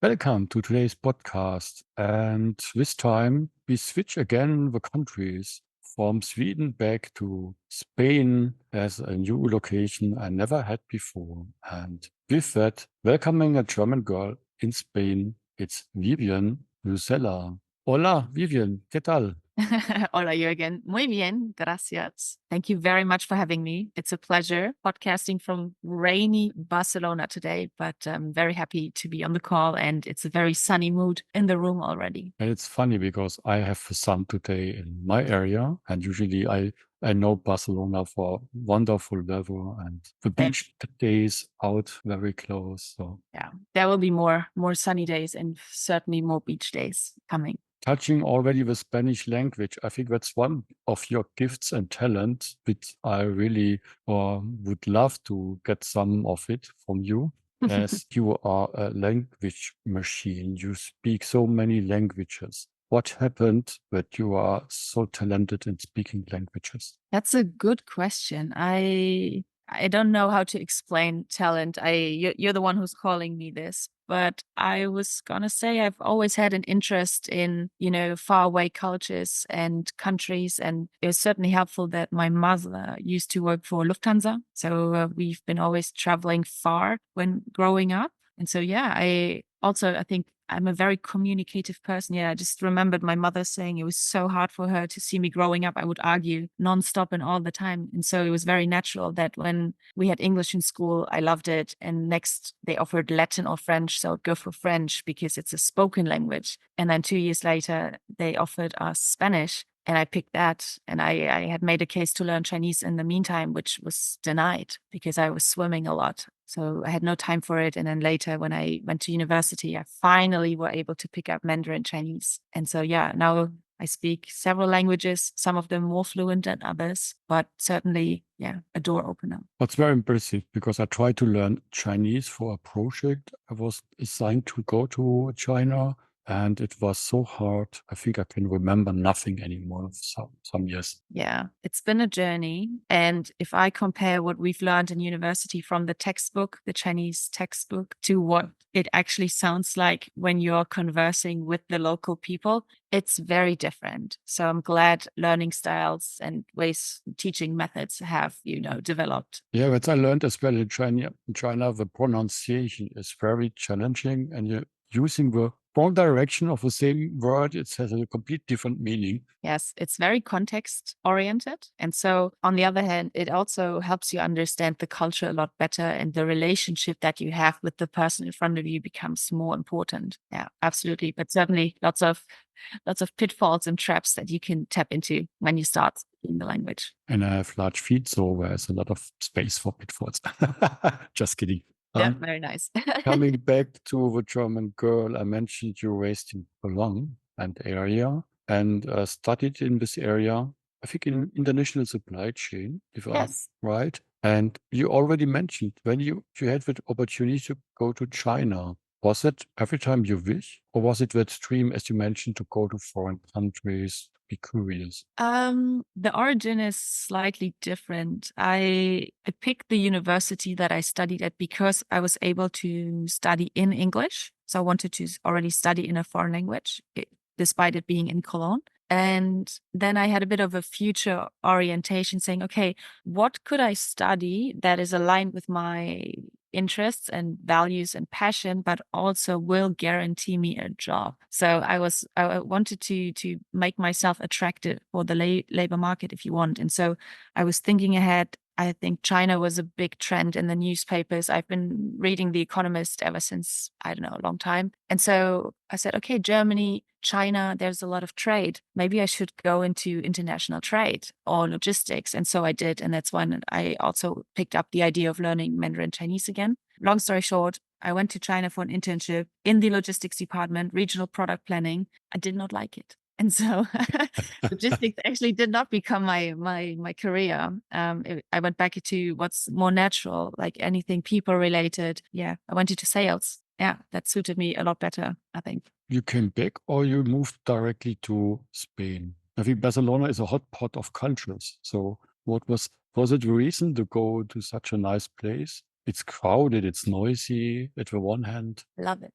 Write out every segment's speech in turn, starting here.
Welcome to today's podcast. And this time we switch again the countries from Sweden back to Spain as a new location I never had before. And with that, welcoming a German girl in Spain, it's Vivien Newrzella. Hola, Vivien, ¿qué tal? Hola, Juergen. Muy bien, gracias. Thank you very much for having me. It's a pleasure podcasting from rainy Barcelona today, but I'm very happy to be on the call, and it's a very sunny mood in the room already. And it's funny because I have the sun today in my area, and usually I know Barcelona for wonderful weather and the There, beach days out very close. So yeah, there will be more sunny days and certainly more beach days coming. touching already the Spanish language, I think that's one of your gifts and talents, which I really would love to get some of it from you. As you are a language machine, you speak so many languages. What happened that you are so talented in speaking languages? That's a good question. I don't know how to explain talent. You're the one who's calling me this, but I was gonna say I've always had an interest in, faraway cultures and countries, and it was certainly helpful that my mother used to work for Lufthansa, so we've been always traveling far when growing up. And so, yeah, I think I'm a very communicative person. Yeah, I just remembered my mother saying it was so hard for her to see me growing up. I would argue nonstop and all the time. And so it was very natural that when we had English in school, I loved it. And next they offered Latin or French. So I'd go for French because it's a spoken language. And then 2 years later, they offered us Spanish. And I picked that. And I had made a case to learn Chinese in the meantime, which was denied because I was swimming a lot. So I had no time for it. And then later, when I went to university, I finally were able to pick up Mandarin-Chinese. And so, yeah, now I speak several languages, some of them more fluent than others, but certainly, yeah, a door opener. That's very impressive because I tried to learn Chinese for a project. I was assigned to go to China and it was so hard. I think I can remember nothing anymore for some years. Yeah, it's been a journey. And if I compare what we've learned in university from the textbook, the Chinese textbook, to what it actually sounds like when you're conversing with the local people, it's very different. So I'm glad learning styles and ways, teaching methods have, developed. Yeah, what I learned as well in China, the pronunciation is very challenging and you're using the wrong direction of the same word. It has a complete different meaning. Yes, it's very context oriented. And so, on the other hand, it also helps you understand the culture a lot better, and the relationship that you have with the person in front of you becomes more important. Yeah, absolutely. But certainly lots of pitfalls and traps that you can tap into when you start speaking the language. And I have large feet, so there's a lot of space for pitfalls. Just kidding. Yeah, very nice. Coming back to the German girl, I mentioned you raised in Cologne and area and studied in this area, I think in international supply chain, if I'm Yes. right. And you already mentioned when you had the opportunity to go to China. Was it every time you wish, or was it that dream, as you mentioned, to go to foreign countries, to be curious? The origin is slightly different. I picked the university that I studied at because I was able to study in English. So I wanted to already study in a foreign language, despite it being in Cologne. And then I had a bit of a future orientation saying, okay, what could I study that is aligned with my interests and values and passion, but also will guarantee me a job. So I wanted to make myself attractive for the labor market, if you want. And so I was thinking ahead. I think China was a big trend in the newspapers. I've been reading The Economist ever since, I don't know, a long time. And so I said, okay, Germany, China, there's a lot of trade. Maybe I should go into international trade or logistics. And so I did. And that's when I also picked up the idea of learning Mandarin Chinese again. Long story short, I went to China for an internship in the logistics department, regional product planning. I did not like it. And so logistics actually did not become my career. I went back to what's more natural, like anything people related. Yeah, I went into sales. Yeah, that suited me a lot better, I think. You came back or you moved directly to Spain? I think Barcelona is a hot pot of cultures. So was it the reason to go to such a nice place? It's crowded, it's noisy at the one hand. Love it.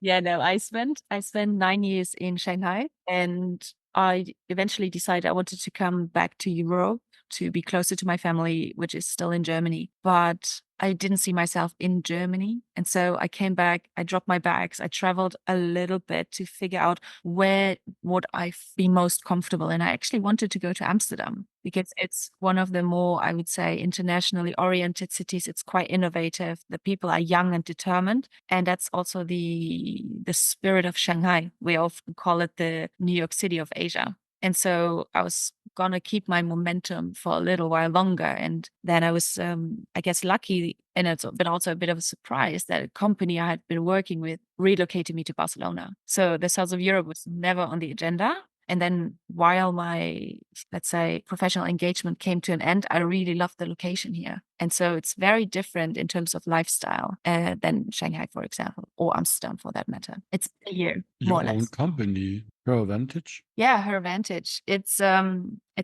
Yeah, no, I spent 9 years in Shanghai, and I eventually decided I wanted to come back to Europe to be closer to my family, which is still in Germany. But I didn't see myself in Germany. And so I came back, I dropped my bags, I traveled a little bit to figure out where would I be most comfortable. And I actually wanted to go to Amsterdam because it's one of the more, I would say, internationally oriented cities. It's quite innovative. The people are young and determined. And that's also the spirit of Shanghai. We often call it the New York City of Asia. And so I was going to keep my momentum for a little while longer. And then I was, I guess, lucky, and it's been also a bit of a surprise that a company I had been working with relocated me to Barcelona. So the south of Europe was never on the agenda. And then while my, let's say, professional engagement came to an end, I really loved the location here. And so it's very different in terms of lifestyle than Shanghai, for example, or Amsterdam for that matter. It's a year, more Your or own less. company, your advantage. Yeah, her Vantage. It's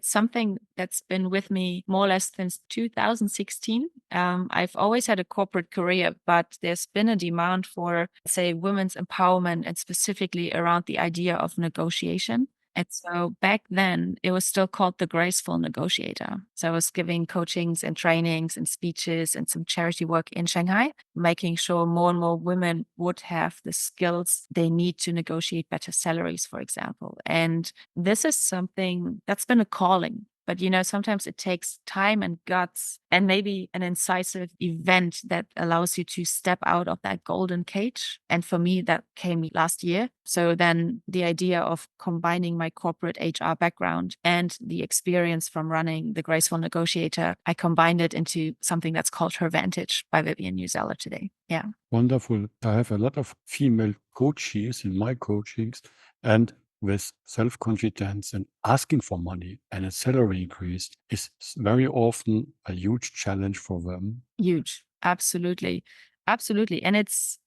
something that's been with me more or less since 2016. I've always had a corporate career, but there's been a demand for, say, women's empowerment and specifically around the idea of negotiation. And so back then, it was still called the graceful negotiator. So I was giving coachings and trainings and speeches and some charity work in Shanghai, making sure more and more women would have the skills they need to negotiate better salaries, for example. And this is something that's been a calling. But, sometimes it takes time and guts and maybe an incisive event that allows you to step out of that golden cage. And for me, that came last year. So then the idea of combining my corporate HR background and the experience from running the Graceful Negotiator, I combined it into something that's called Her Vantage by Vivien Newrzella today. Yeah. Wonderful. I have a lot of female coaches in my coachings, and with self-confidence and asking for money and a salary increase is very often a huge challenge for them. Huge. Absolutely. Absolutely. And it's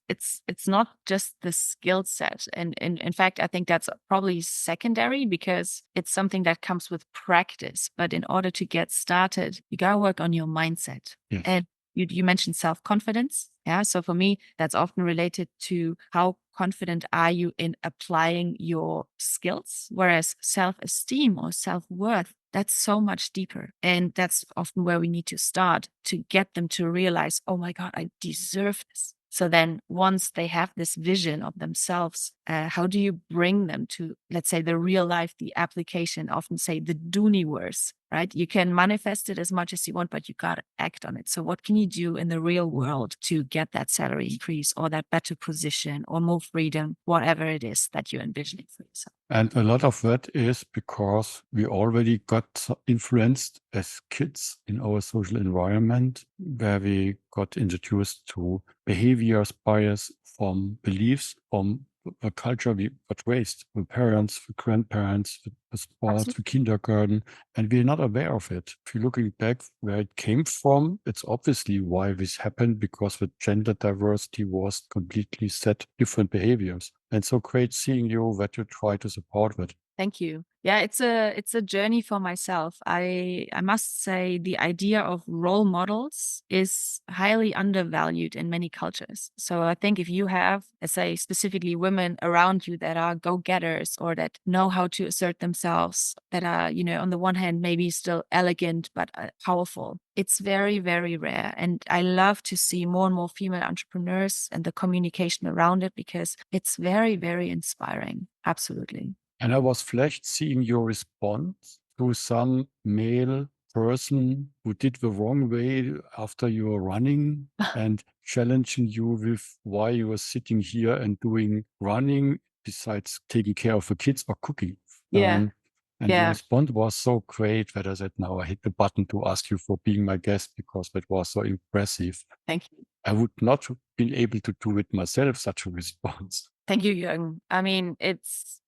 not just the skill set. And in fact, I think that's probably secondary because it's something that comes with practice. But in order to get started, you gotta work on your mindset. Yes. And you mentioned self-confidence. Yeah. So for me, that's often related to how confident are you in applying your skills, whereas self-esteem or self-worth, that's so much deeper. And that's often where we need to start to get them to realize, oh my God, I deserve this. So then once they have this vision of themselves, how do you bring them to, let's say, the real life, the application, often say the Dooniverse, right? You can manifest it as much as you want, but you got to act on it. So what can you do in the real world to get that salary increase or that better position or more freedom, whatever it is that you're envisioning for yourself? And a lot of that is because we already got influenced as kids in our social environment, where we got introduced to behaviors, bias from beliefs, from the culture we got raised, the parents, the grandparents, the sports, Absolutely. the kindergarten, and we're not aware of it. If you're looking back where it came from, it's obviously why this happened, because the gender diversity was completely set different behaviors. And so great seeing you that you try to support that. Thank you. Yeah, it's a journey for myself. I must say the idea of role models is highly undervalued in many cultures. So I think if you have, let's say, specifically women around you that are go-getters or that know how to assert themselves, that are, on the one hand, maybe still elegant but powerful, it's very, very rare. And I love to see more and more female entrepreneurs and the communication around it because it's very, very inspiring. Absolutely. And I was flashed seeing your response to some male person who did the wrong way after you were running and challenging you with why you were sitting here and doing running besides taking care of the kids or cooking. Yeah. And your Yeah. response was so great that I said, now I hit the button to ask you for being my guest because that was so impressive. Thank you. I would not have been able to do it myself, such a response. Thank you, Juergen. I mean, it's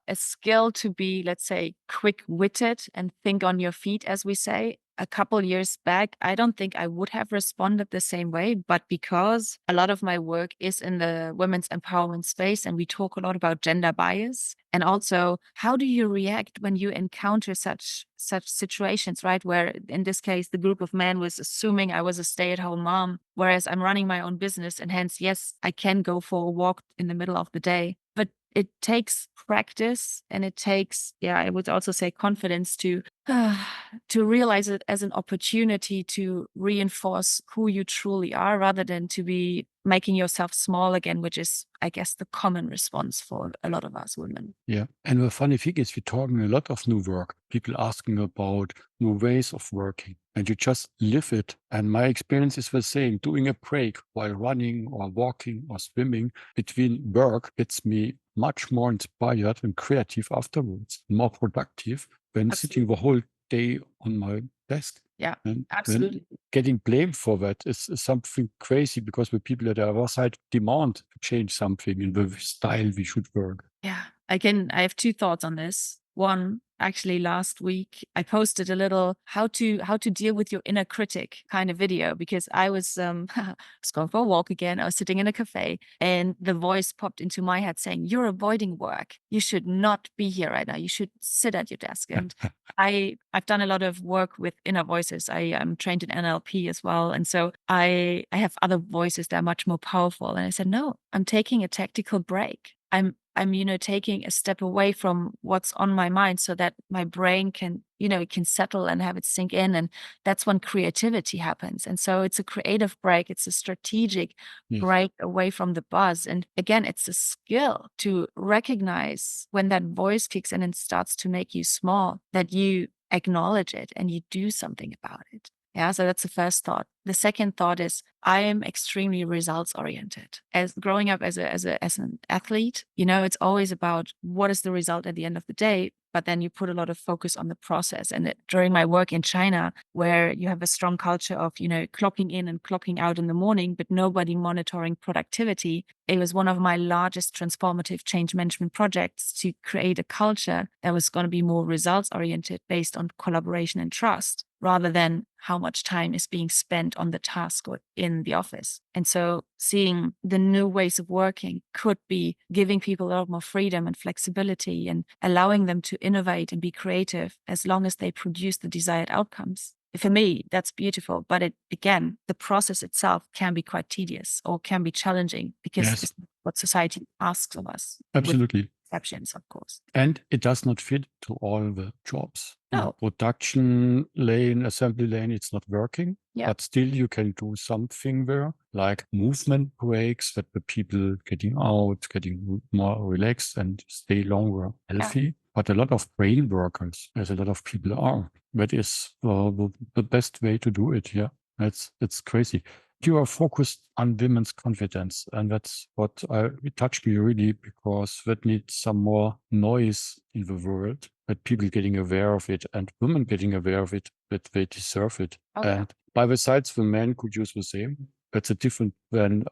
a skill to be, let's say, quick-witted and think on your feet, as we say. a couple years back, I don't think I would have responded the same way, but because a lot of my work is in the women's empowerment space and we talk a lot about gender bias, and also how do you react when you encounter such situations, right? Where in this case, the group of men was assuming I was a stay-at-home mom, whereas I'm running my own business, and hence, yes, I can go for a walk in the middle of the day. But it takes practice, and it takes, I would also say confidence to realize it as an opportunity to reinforce who you truly are, rather than to be making yourself small again, which is, I guess, the common response for a lot of us women. Yeah. And the funny thing is, we're talking a lot of new work, people asking about new ways of working, and you just live it. And my experience is the same. Doing a break while running or walking or swimming between work gets me much more inspired and creative afterwards, more productive than sitting the whole day on my desk. Yeah, And absolutely. then getting blamed for that is something crazy, because the people at the other side demand to change something in the style we should work. Yeah, I have two thoughts on this. One, actually last week I posted a little how to deal with your inner critic kind of video, because I was was going for a walk again. I was sitting in a cafe and the voice popped into my head saying, "You're avoiding work. You should not be here right now. You should sit at your desk." And I've done a lot of work with inner voices. I am trained in NLP as well. And so I have other voices that are much more powerful. And I said, no, I'm taking a tactical break. I'm taking a step away from what's on my mind so that my brain can, it can settle and have it sink in. And that's when creativity happens. And so it's a creative break. It's a strategic break away from the buzz. And again, it's a skill to recognize when that voice kicks in and starts to make you small, that you acknowledge it and you do something about it. Yeah, so that's the first thought. The second thought is I am extremely results oriented. As growing up as an athlete, it's always about what is the result at the end of the day, but then you put a lot of focus on the process. And during my work in China, where you have a strong culture of, clocking in and clocking out in the morning, but nobody monitoring productivity, it was one of my largest transformative change management projects to create a culture that was going to be more results oriented, based on collaboration and trust, rather than how much time is being spent on the task or in the office. And so seeing the new ways of working could be giving people a lot more freedom and flexibility and allowing them to innovate and be creative as long as they produce the desired outcomes. For me, that's beautiful. But again, the process itself can be quite tedious or can be challenging, because it's what society asks of us. Absolutely. Exceptions, of course. And it does not fit to all the jobs. No. Production lane, assembly lane, it's not working. Yeah. But still you can do something there, like movement breaks, that the people getting out, getting more relaxed and stay longer healthy. Yeah. But a lot of brain workers, as a lot of people are, that is the best way to do it. Yeah, it's crazy. You are focused on women's confidence, and that's what it touched me really, because that needs some more noise in the world, that people getting aware of it and women getting aware of it, that they deserve it. Okay. And by the sides, the men could use the same. That's a different than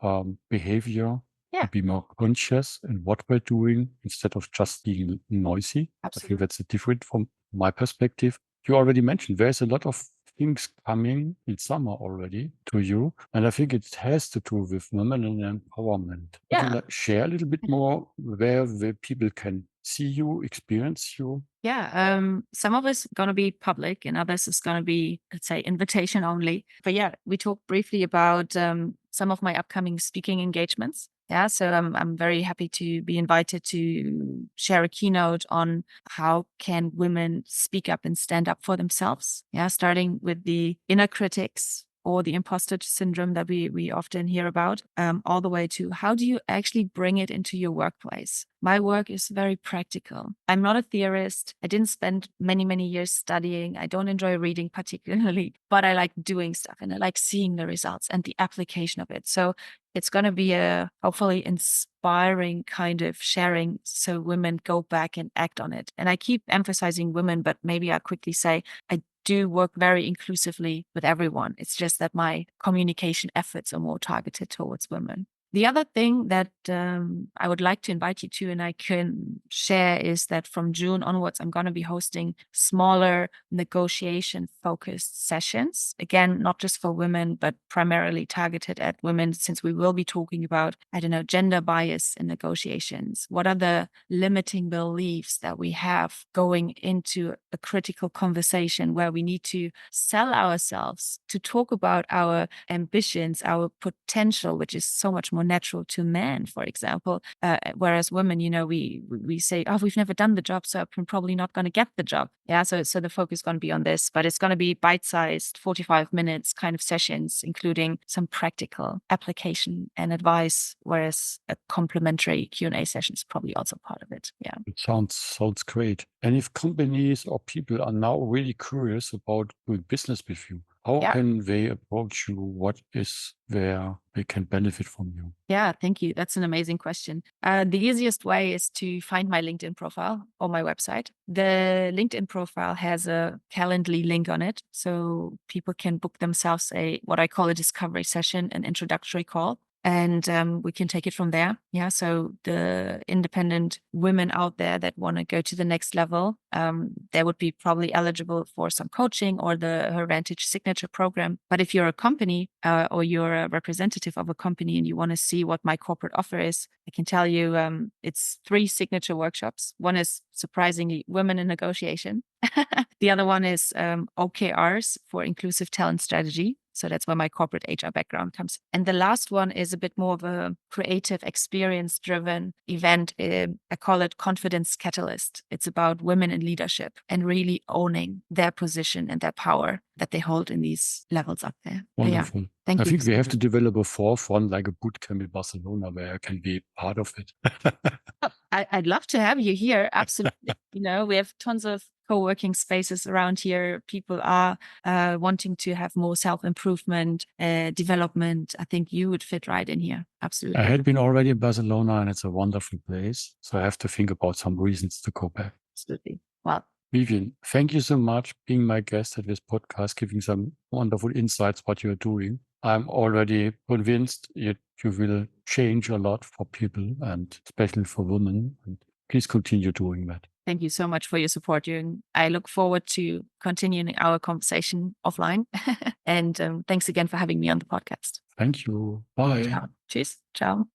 behavior. Yeah. To be more conscious in what we're doing instead of just being noisy. Absolutely. I think that's different from my perspective. You already mentioned there's a lot of things coming in summer already to you. And I think it has to do with women and empowerment. Yeah. Could you share a little bit more where the people can see you, experience you? Yeah, some of it's going to be public and others is going to be, let's say, invitation only. But yeah, we talked briefly about some of my upcoming speaking engagements. Yeah, so I'm very happy to be invited to share a keynote on how can women speak up and stand up for themselves. Yeah, starting with the inner critics or the imposter syndrome that we often hear about, all the way to how do you actually bring it into your workplace? My work is very practical. I'm not a theorist. I didn't spend many, many years studying. I don't enjoy reading particularly, but I like doing stuff and I like seeing the results and the application of it. So it's going to be a hopefully inspiring kind of sharing so women go back and act on it. And I keep emphasizing women, but maybe I'll quickly say I do work very inclusively with everyone. It's just that my communication efforts are more targeted towards women. The other thing that I would like to invite you to, and I can share, is that from June onwards, I'm going to be hosting smaller negotiation-focused sessions. Again, not just for women, but primarily targeted at women, since we will be talking about, I don't know, gender bias in negotiations. What are the limiting beliefs that we have going into a critical conversation where we need to sell ourselves, to talk about our ambitions, our potential, which is so much more natural to men, for example. Whereas women, we say, oh, we've never done the job, so I'm probably not going to get the job. Yeah, so the focus is going to be on this, but it's going to be bite-sized, 45 minutes kind of sessions, including some practical application and advice, whereas a complimentary Q&A session is probably also part of it. Yeah. It sounds great. And if companies or people are now really curious about doing business with you, how can they approach you? What is where they can benefit from you? Yeah, thank you. That's an amazing question. The easiest way is to find my LinkedIn profile or my website. The LinkedIn profile has a Calendly link on it, so people can book themselves what I call a discovery session, an introductory call. And we can take it from there. Yeah. So the independent women out there that want to go to the next level, they would be probably eligible for some coaching or her VANTAGE signature program. But if you're a company or you're a representative of a company and you want to see what my corporate offer is, I can tell you it's 3 signature workshops. One is surprisingly women in negotiation. The other one is OKRs for inclusive talent strategy. So that's where my corporate HR background comes. And the last one is a bit more of a creative, experience-driven event. I call it Confidence Catalyst. It's about women in leadership and really owning their position and their power that they hold in these levels up there. Wonderful. Yeah, thank you. I think we have to develop a 4th one, like a boot camp in Barcelona, where I can be part of it. I'd love to have you here. Absolutely. We have tons of co-working spaces around here. People are wanting to have more self-improvement, development. I think you would fit right in here. Absolutely. I had been already in Barcelona and it's a wonderful place. So I have to think about some reasons to go back. Absolutely. Well, Vivien, thank you so much being my guest at this podcast, giving some wonderful insights what you're doing. I'm already convinced you will change a lot for people and especially for women. And please continue doing that. Thank you so much for your support, Juergen. I look forward to continuing our conversation offline. And thanks again for having me on the podcast. Thank you. Bye. Ciao. Tschüss. Ciao.